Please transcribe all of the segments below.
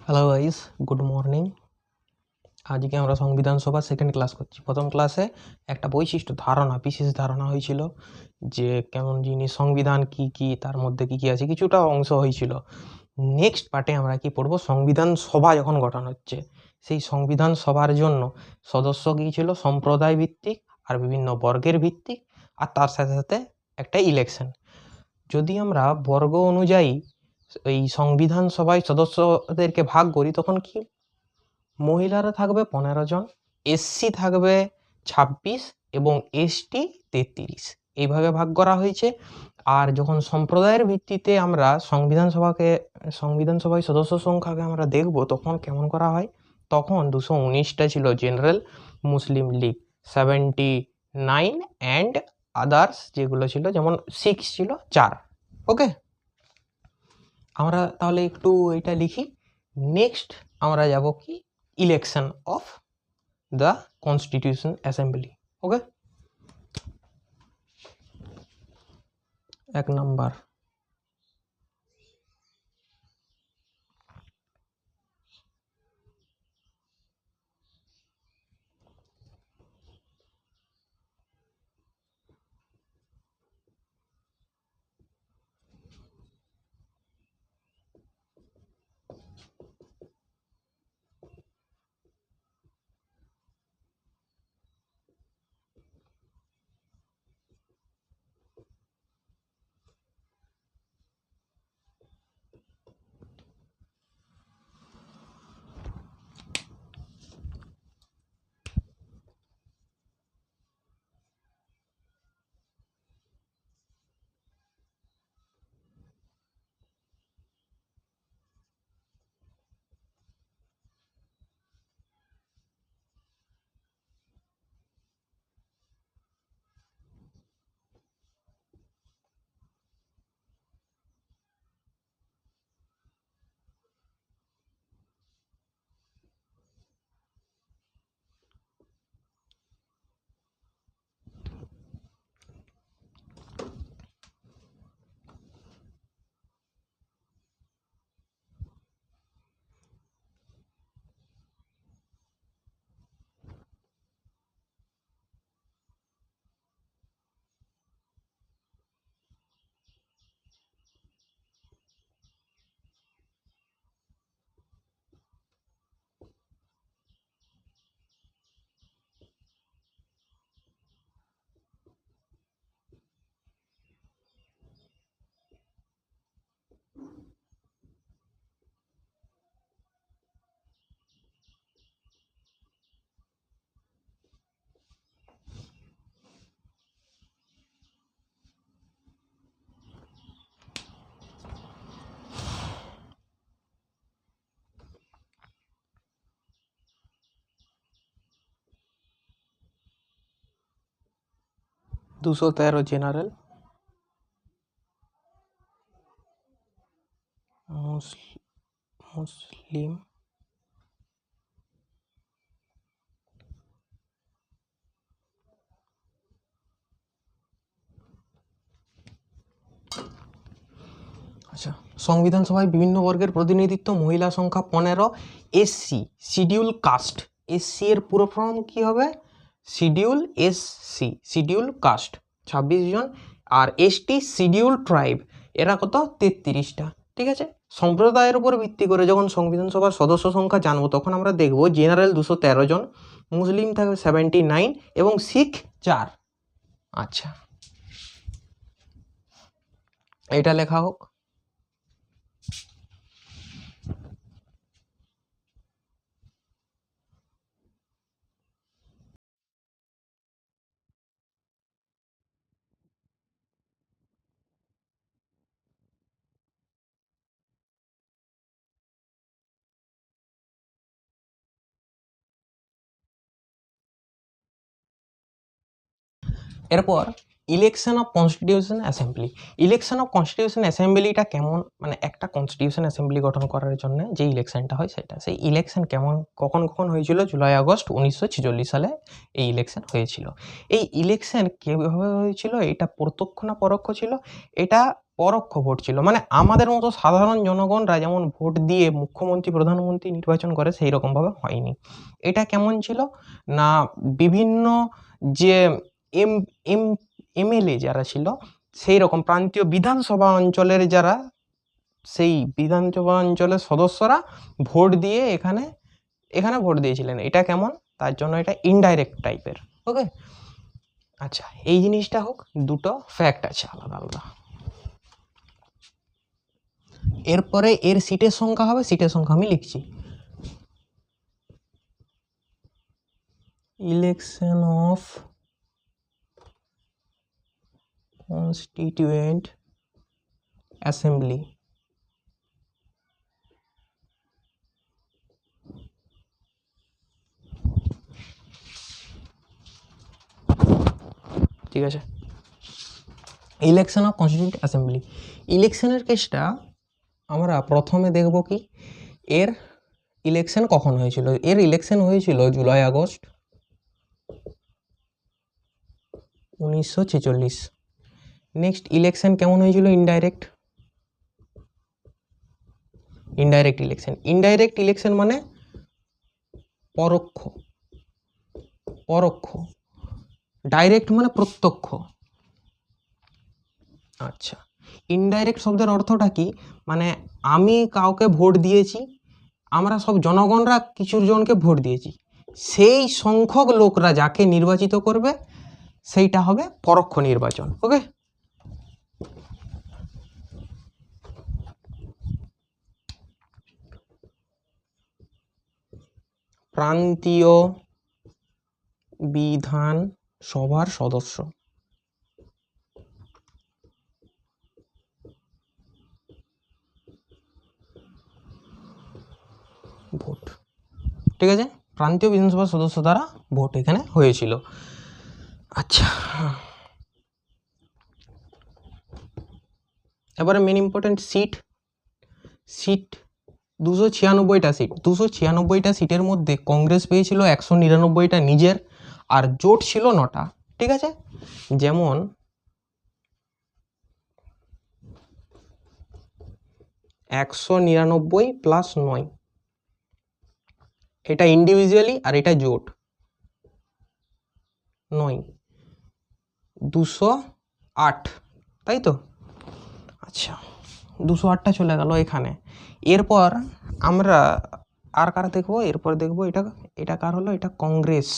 Hello guys, good morning. আজকে আমরা সংবিধান সভার সেকেন্ড ক্লাস করছি। প্রথম ক্লাসে একটা বিশেষ ধারণা হয়েছিল যে কেমন জিনিস সংবিধান, কি তার মধ্যে কি আছে, কিছুটা অংশ হয়েছিল। নেক্সট পার্টে আমরা কি পড়বো, সংবিধান সভা যখন গঠন হচ্ছে, সেই সংবিধান সভার জন্য সদস্য কি ছিল, সম্প্রদায় ভিত্তিক আর বিভিন্ন বর্গের ভিত্তিক, আর তার সাথে সাথে একটা ইলেকশন। যদি আমরা বর্গ অনুযায়ী এই সংবিধান সভায় সদস্যদেরকে ভাগ করি, তখন কি মহিলারা থাকবে 15 জন, এসসি থাকবে 26 এবং এসটি 33, এইভাবে ভাগ করা হয়েছে। আর যখন সম্প্রদায়ের ভিত্তিতে আমরা সংবিধান সভায় সদস্য সংখ্যাকে আমরা দেখব, তখন কেমন করা হয়, তখন 219টা ছিল general, Muslim League 79 and others যেগুলো ছিল, যেমন 6 ছিল 4। ওকে, আমরা তাহলে একটু এটা লিখি। নেক্সট আমরা যাব কি, election of the constitution assembly. Okay, 1 number, দুশো 13 জেনারেল, মুসলিম, আচ্ছা। সংবিধান সভায় বিভিন্ন বর্গের প্রতিনিধিত্ব, মহিলা সংখ্যা 15, এসসি শিডিউল কাস্ট, এসসি এর পুরো ফর্ম কি হবে, শিডিউল কাস্ট 26 জন, আর এসটি শিডিউল ট্রাইব, এরা কত, 33টা। ঠিক আছে, সম্প্রদায়ের উপর ভিত্তি করে যখন সংবিধান সভার সদস্য সংখ্যা জানবো, তখন আমরা দেখব জেনারেল 213 জন, মুসলিম থাকবে 79 এবং শিখ 4। আচ্ছা, এটা লেখা হোক। এরপর election of constitution assembly. Election of constitution অ্যাসেম্বলিটা কেমন, মানে একটা কনস্টিটিউশন অ্যাসেম্বলি গঠন করার জন্য যে ইলেকশনটা হয় সেটা, সেই ইলেকশন কেমন কখন কখন হয়েছিল, জুলাই আগস্ট 1946 সালে এই ইলেকশন হয়েছিল। এই ইলেকশন কীভাবে হয়েছিল, এটা প্রত্যক্ষ না পরোক্ষ ছিল? এটা পরোক্ষ ভোট ছিল, মানে আমাদের মতো সাধারণ জনগণরা যেমন ভোট দিয়ে মুখ্যমন্ত্রী প্রধানমন্ত্রী নির্বাচন করে সেই রকমভাবে হয়নি। এটা কেমন ছিল না, বিভিন্ন যে এম এম এমএলএ যারা ছিল, সেই রকম প্রান্তীয় বিধানসভা অঞ্চলের যারা, সেই বিধানসভা অঞ্চলের সদস্যরা ভোট দিয়ে এখানে ভোট দিয়েছিলেন। এটা কেমন, তার জন্য এটা ইনডাইরেক্ট টাইপের। ওকে, আচ্ছা এই জিনিসটা হোক, দুটো ফ্যাক্ট আছে আলাদা আলাদা। এরপরে এর সিটের সংখ্যা হবে, সিটের সংখ্যা আমি লিখছি। ইলেকশন অফ কনস্টিটিউয়েন্ট অ্যাসেম্বলি, ঠিক আছে। ইলেকশন অফ কনস্টিটিউয়েন্ট অ্যাসেম্বলি, ইলেকশনের কেসটা আমরা প্রথমে দেখব কি, এর ইলেকশন কখন হয়েছিল। এর ইলেকশন হয়েছিল জুলাই আগস্ট 1946। নেক্সট ইলেকশন কেমন হয়েছিল, indirect. Indirect election, indirect election মানে পরোক্ষ, পরোক্ষ। ডাইরেক্ট মানে প্রত্যক্ষ। আচ্ছা, ইনডাইরেক্ট শব্দের অর্থটা কি, মানে আমি কাউকে ভোট দিয়েছি, আমরা সব জনগণরা কিছু জনকে ভোট দিয়েছি, সেই সংখ্যক লোকরা যাকে নির্বাচিত করবে সেইটা হবে পরোক্ষ নির্বাচন। ওকে, প্রান্তীয় বিধানসভার সদস্য, ভোট, ঠিক আছে, প্রান্তীয় বিধানসভার সদস্য দ্বারা ভোট এখানে হয়েছিল। আচ্ছা, এবারে মেন ইম্পর্টেন্ট সিট। 296টা সিট, 296টা সিটের মধ্যে কংগ্রেস পেয়েছিল 199টা নিজের, আর জোট ছিল 9টা। ঠিক আছে, যেমন একশো 99 + 9, এটা ইন্ডিভিজুয়ালি আর এটা জোট 9, 208, তাই তো। আচ্ছা, 208টা চলে গেল এখানে। এরপর আমরা আর কার দেখবো, এরপর দেখবো এটা কার হলো, এটা কংগ্রেস।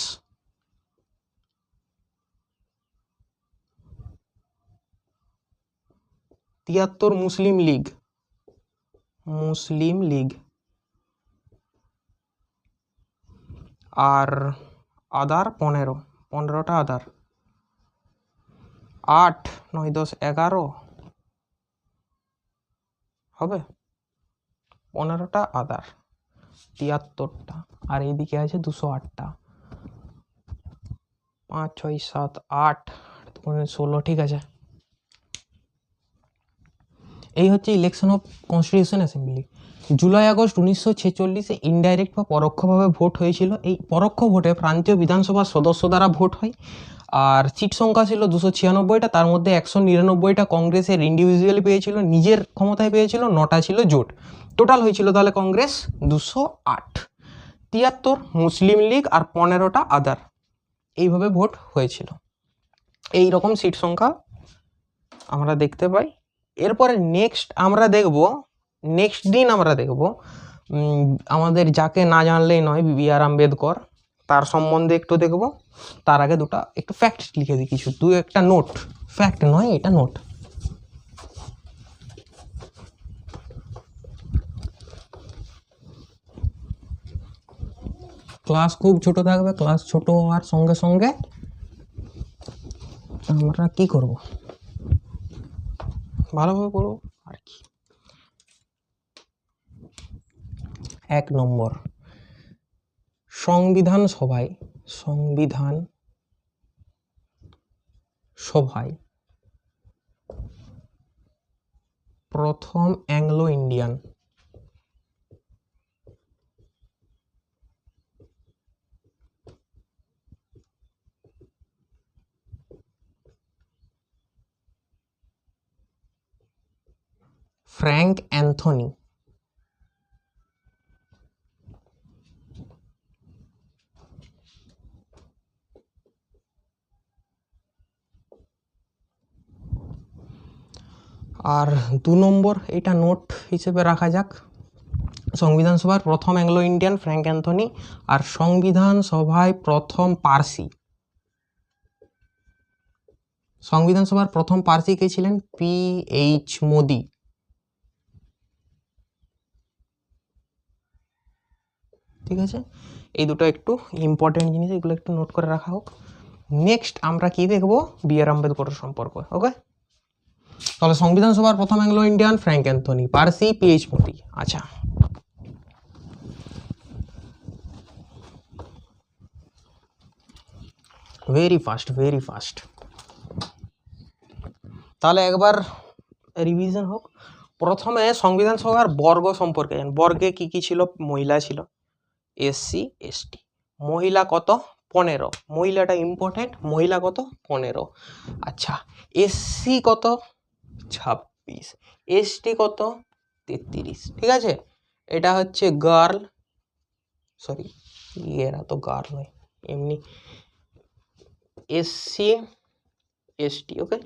তিয়াত্তর মুসলিম লীগ, আর আদার 15টা আদার, 8, 9, 10, 11 হবে, 15টা আদার, 73টা, আর এইদিকে আছে 208টা, 5, 6, 7, 8, 16, ঠিক আছে। এই হচ্ছে election of constitution assembly. July August 1946-এ ইনডাইরেক্ট বা পরোক্ষভাবে ভোট হয়েছিল। এই পরোক্ষ ভোটে প্রান্তীয় বিধানসভার সদস্য দ্বারা ভোট হয়, আর সিট সংখ্যা ছিল 296টা, তার মধ্যে 199টা কংগ্রেসের ইন্ডিভিজুয়ালি পেয়েছিল, নিজের ক্ষমতায় পেয়েছিল, 9টা ছিল জোট। টোটাল হয়েছিল তাহলে কংগ্রেস 208, 73 মুসলিম লীগ আর 15টা আদার, এইভাবে ভোট হয়েছিল। এই রকম সিট সংখ্যা আমরা দেখতে পাই। এরপরে নেক্সট দিন আমরা দেখব আমাদের যাকে না জানলেই নয়, বি.আর. আম্বেদকর, তার সম্বন্ধে একটু দেখব। তার আগে একটু ফ্যাক্ট লিখে দিই, কিছু একটা নোট, ফ্যাক্ট নয় এটা নোট। ক্লাস খুব ছোট থাকবে, ক্লাস ছোট হওয়ার সঙ্গে সঙ্গে আমরা কি করব, ভালোভাবে পড়ব আর কি। 1 নম্বর, সংবিধান সভায় প্রথম অ্যাংলো ইন্ডিয়ান? Frank Anthony. আর 2 নম্বর, এটা নোট হিসেবে রাখা যাক, সংবিধান সভার প্রথম অ্যাংলো ইন্ডিয়ান ফ্র্যাঙ্ক অ্যান্থনি, আর সংবিধান সভায় প্রথম পার্সি। সংবিধান সভার প্রথম পার্সি কে ছিলেন? PH মোদি। ঠিক আছে, এই দুটো একটু ইম্পর্টেন্ট জিনিস, এগুলো একটু নোট করে রাখা হোক। নেক্সট আমরা কি দেখবো? BR আম্বেদকরের সম্পর্ক। ওকে, তাহলে সংবিধান সভার প্রথম Anglo Indian Frank Anthony, Parsi PH Mody. আচ্ছা, ভেরি ফাস্ট। তাহলে একবার রিভিশন হোক। প্রথমে সংবিধান সভার বর্গ সম্পর্কে জান। বর্গে কি কি ছিল? মহিলা ছিল, SC ST। মহিলা কত? 15। মহিলাটা ইম্পর্টেন্ট। মহিলা কত? 15। আচ্ছা, SC কত? 26। ST কত? 33। ঠিক আছে, এটা হচ্ছে গার্ল, সরি এরা তো গার্ল নয়, এমনি SC ST। ওকে,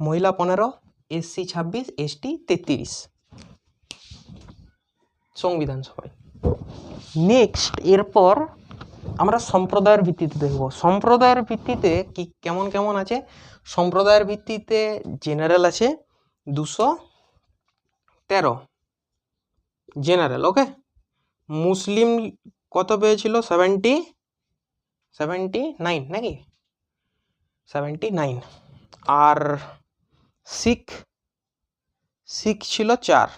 মহিলা 15, SC 26, ST 33 সংবিধান সভায়। নেক্সট এরপর আমরা সম্প্রদায়ের ভিত্তিতে দেখব। সম্প্রদায়ের ভিত্তিতে কি কেমন কেমন আছে? সম্প্রদায়ের ভিত্তিতে জেনারেল আছে 213 জেনারেল। ওকে, মুসলিম কত পেয়েছিল? 79 নাকি? 79। আর শিখ ছিল 4।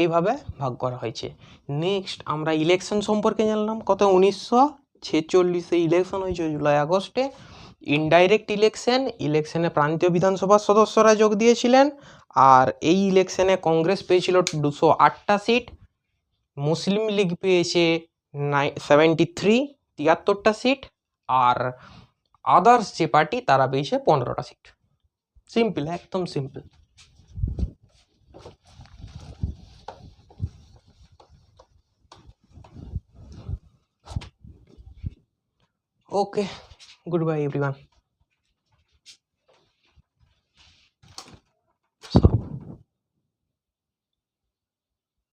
এইভাবে ভাগ করা হয়েছে। নেক্সট আমরা ইলেকশন সম্পর্কে জানলাম। কত? 1946 ইলেকশন হয়েছে, জুলাই আগস্টে। ইনডাইরেক্ট ইলেকশনে প্রান্তীয় বিধানসভার সদস্যরা যোগ দিয়েছিলেন। আর এই ইলেকশনে কংগ্রেস পেয়েছিল 208টা সিট, মুসলিম লীগ পেয়েছে 73টা সিট, আর আদার্স যে পার্টি তারা পেয়েছে 15টা সিট। সিম্পল, একদম সিম্পল। Okay, goodbye everyone.